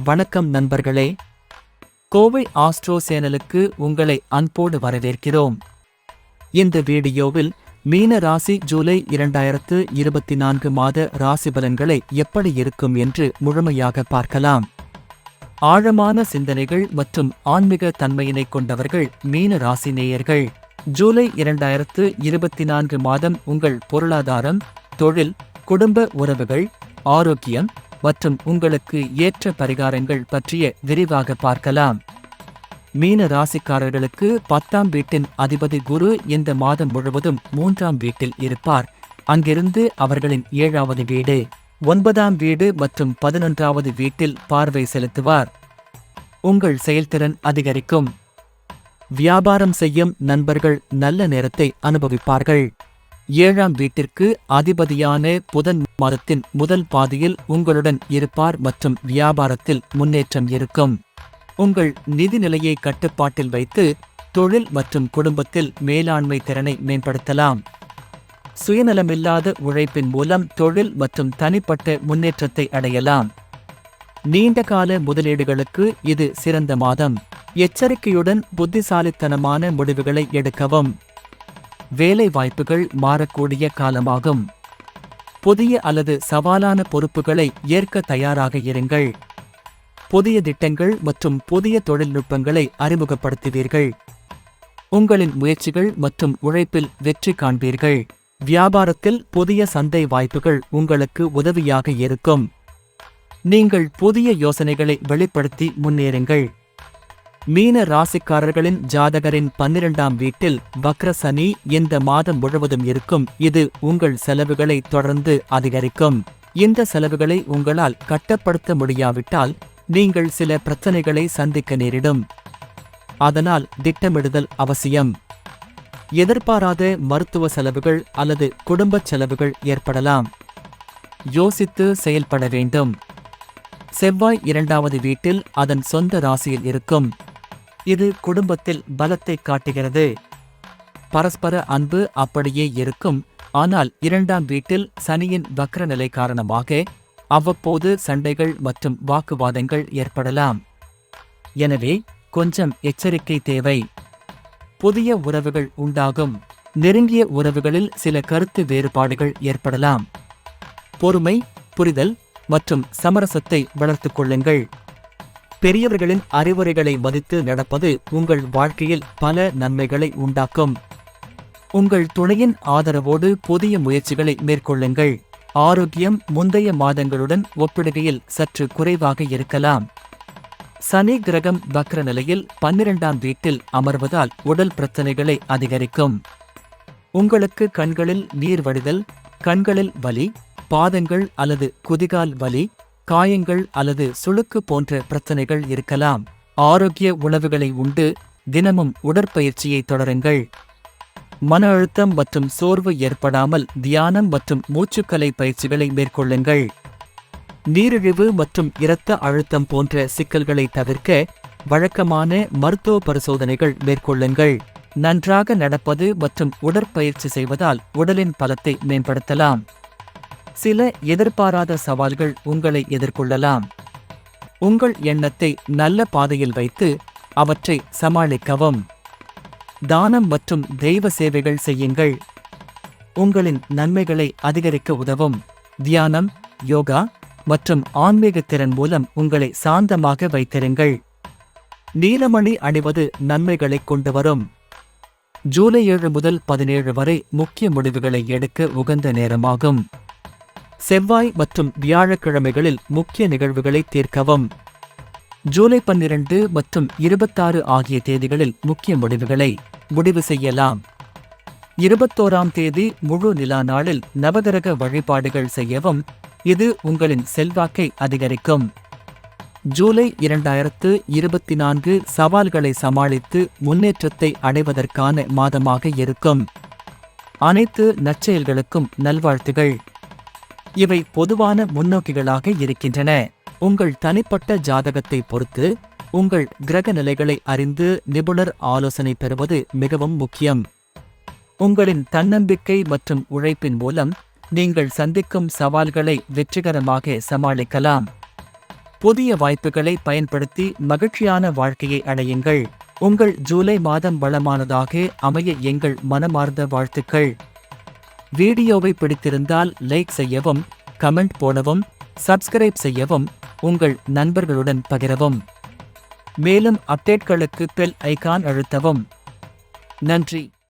வணக்கம் நண்பர்களே, கோவை ஆஸ்ட்ரோ சேனலுக்கு உங்களை அன்போடு வரவேற்கிறோம். இந்த வீடியோவில் மீன ராசி ஜூலை 2024 மாத ராசி பலன்களை எப்படி இருக்கும் என்று முழுமையாக பார்க்கலாம். ஆழமான சிந்தனைகள் மற்றும் ஆன்மீக தன்மையினை கொண்டவர்கள் மீன ராசி நேயர்கள். ஜூலை 2024 மாதம் உங்கள் பொருளாதாரம், தொழில், குடும்ப உறவுகள், ஆரோக்கியம் மற்றும் உங்களுக்கு ஏற்ற பரிகாரங்கள் பற்றிய விரிவாக பார்க்கலாம். மீன ராசிக்காரர்களுக்கு 10ஆம் வீட்டின் அதிபதி குரு இந்த மாதம் முழுவதும் 3ஆம் வீட்டில் இருப்பார். அங்கிருந்து அவர்களின் 7வது வீடு, 9ஆம் வீடு மற்றும் 11வது வீட்டில் பார்வை செலுத்துவார். உங்கள் செயல்திறன் அதிகரிக்கும். வியாபாரம் செய்யும் நண்பர்கள் நல்ல நேரத்தை அனுபவிப்பார்கள். 7ஆம் வீட்டிற்கு அதிபதியான புதன் மாதத்தின் முதல் பாதியில் உங்களுடன் இருப்பார் மற்றும் வியாபாரத்தில் முன்னேற்றம் இருக்கும். உங்கள் நிதி நிலையை கட்டுப்பாட்டில் வைத்து தொழில் மற்றும் குடும்பத்தில் மேலாண்மை திறனை மேம்படுத்தலாம். சுயநலமில்லாத உழைப்பின் மூலம் தொழில் மற்றும் தனிப்பட்ட முன்னேற்றத்தை அடையலாம். நீண்டகால முதலீடுகளுக்கு இது சிறந்த மாதம். எச்சரிக்கையுடன் புத்திசாலித்தனமான முடிவுகளை எடுக்கவும். வேலை வாய்ப்புகள் மாறக்கூடிய காலமாகும். புதிய அல்லது சவாலான பொறுப்புகளை ஏற்க தயாராக இருங்கள். புதிய திட்டங்கள் மற்றும் புதிய தொழில்நுட்பங்களை அறிமுகப்படுத்துவீர்கள். உங்களின் முயற்சிகள் மற்றும் உழைப்பில் வெற்றி காண்பீர்கள். வியாபாரத்தில் புதிய சந்தை வாய்ப்புகள் உங்களுக்கு உதவியாக இருக்கும். நீங்கள் புதிய யோசனைகளை வெளிப்படுத்தி முன்னேறுங்கள். மீன ராசிக்காரர்களின் ஜாதகரின் 12ஆம் வீட்டில் வக்ர சனி இந்த மாதம் முழுவதும் இருக்கும். இது உங்கள் செலவுகளை தொடர்ந்து அதிகரிக்கும். இந்த செலவுகளை உங்களால் கட்டுப்படுத்த முடியாவிட்டால் நீங்கள் சில பிரச்சனைகளை சந்திக்க நேரிடும். அதனால் திட்டமிடுதல் அவசியம். எதிர்பாராத மருத்துவ செலவுகள் அல்லது குடும்பச் செலவுகள் ஏற்படலாம். யோசித்து செயல்பட வேண்டும். செவ்வாய் 2வது வீட்டில் அதன் சொந்த ராசியில் இருக்கும். இது குடும்பத்தில் பலத்தை காட்டுகிறது. பரஸ்பர அன்பு அப்படியே இருக்கும். ஆனால் 2ஆம் வீட்டில் சனியின் வக்ர நிலை காரணமாக அவ்வப்போது சண்டைகள் மற்றும் வாக்குவாதங்கள் ஏற்படலாம். எனவே கொஞ்சம் எச்சரிக்கை தேவை. புதிய உறவுகள் உண்டாகும். நெருங்கிய உறவுகளில் சில கருத்து வேறுபாடுகள் ஏற்படலாம். பொறுமை, புரிதல் மற்றும் சமரசத்தை வளர்த்துக் கொள்ளுங்கள். பெரியவர்களின் அறிவுரைகளை மதித்து நடப்பது உங்கள் வாழ்க்கையில் பல நன்மைகளை உண்டாக்கும். உங்கள் துணையின் ஆதரவோடு புதிய முயற்சிகளை மேற்கொள்ளுங்கள். ஆரோக்கியம் முந்தைய மாதங்களுடன் ஒப்பிடுகையில் சற்று குறைவாக இருக்கலாம். சனி கிரகம் வக்ர நிலையில் 12ஆம் வீட்டில் அமர்வதால் உடல் பிரச்சனைகளை அதிகரிக்கும். உங்களுக்கு கண்களில் நீர் வடிதல், கண்களில் வலி, பாதங்கள் அல்லது குதிகால் வலி, காயங்கள் அல்லது சுளுக்கு போன்ற பிரச்சனைகள் இருக்கலாம். ஆரோக்கிய உணவுகளை உண்டு தினமும் உடற்பயிற்சியை தொடருங்கள். மன அழுத்தம் மற்றும் சோர்வு ஏற்படாமல் தியானம் மற்றும் மூச்சுக்கலை பயிற்சிகளை மேற்கொள்ளுங்கள். நீரிழிவு மற்றும் இரத்த அழுத்தம் போன்ற சிக்கல்களை தவிர்க்க வழக்கமான மருத்துவ பரிசோதனைகள் மேற்கொள்ளுங்கள். நன்றாக நடப்பது மற்றும் உடற்பயிற்சி செய்வதால் உடலின் பலத்தை மேம்படுத்தலாம். சில எதிர்பாராத சவால்கள் உங்களை எதிர்கொள்ளலாம். உங்கள் எண்ணத்தை நல்ல பாதையில் வைத்து அவற்றை சமாளிக்கவும். தானம் மற்றும் தெய்வ சேவைகள் செய்யுங்கள். உங்களின் நன்மைகளை அதிகரிக்க உதவும். தியானம், யோகா மற்றும் ஆன்மீக திறன் மூலம் உங்களை சாந்தமாக வைத்திருங்கள். நீலமணி அணிவது நன்மைகளை கொண்டு வரும். ஜூலை 7 முதல் 17 வரை முக்கிய முடிவுகளை எடுக்க உகந்த நேரமாகும். செவ்வாய் மற்றும் வியாழக்கிழமைகளில் முக்கிய நிகழ்வுகளை தீர்க்கவும். ஜூலை 12 மற்றும் 26 ஆகிய தேதிகளில் முக்கிய முடிவு செய்யலாம். 21ஆம் தேதி முழு நிலா நாளில் நவகிரக வழிபாடுகள் செய்யவும். இது உங்களின் செல்வாக்கை அதிகரிக்கும். ஜூலை 2024 சவால்களை சமாளித்து முன்னேற்றத்தை அடைவதற்கான மாதமாக இருக்கும். அனைத்து நற்செயல்களுக்கும் நல்வாழ்த்துகள். இவை பொதுவான முன்னோக்கிகளாக இருக்கின்றன. உங்கள் தனிப்பட்ட ஜாதகத்தை பொறுத்து உங்கள் கிரக நிலைகளை அறிந்து நிபுணர் ஆலோசனை பெறுவது மிகவும் முக்கியம். உங்களின் தன்னம்பிக்கை மற்றும் உழைப்பின் மூலம் நீங்கள் சந்திக்கும் சவால்களை வெற்றிகரமாக சமாளிக்கலாம். புதிய வாய்ப்புகளை பயன்படுத்தி மகிழ்ச்சியான வாழ்க்கையை அடையுங்கள். உங்கள் ஜூலை மாதம் வளமானதாக அமைய எங்கள் மனமார்ந்த வாழ்த்துக்கள். வீடியோவை பிடித்திருந்தால் லைக் செய்யவும், கமெண்ட் போடவும், சப்ஸ்கிரைப் செய்யவும், உங்கள் நண்பர்களுடன் பகிரவும். மேலும் அப்டேட்களுக்கு பெல் ஐகான் அழுத்தவும். நன்றி.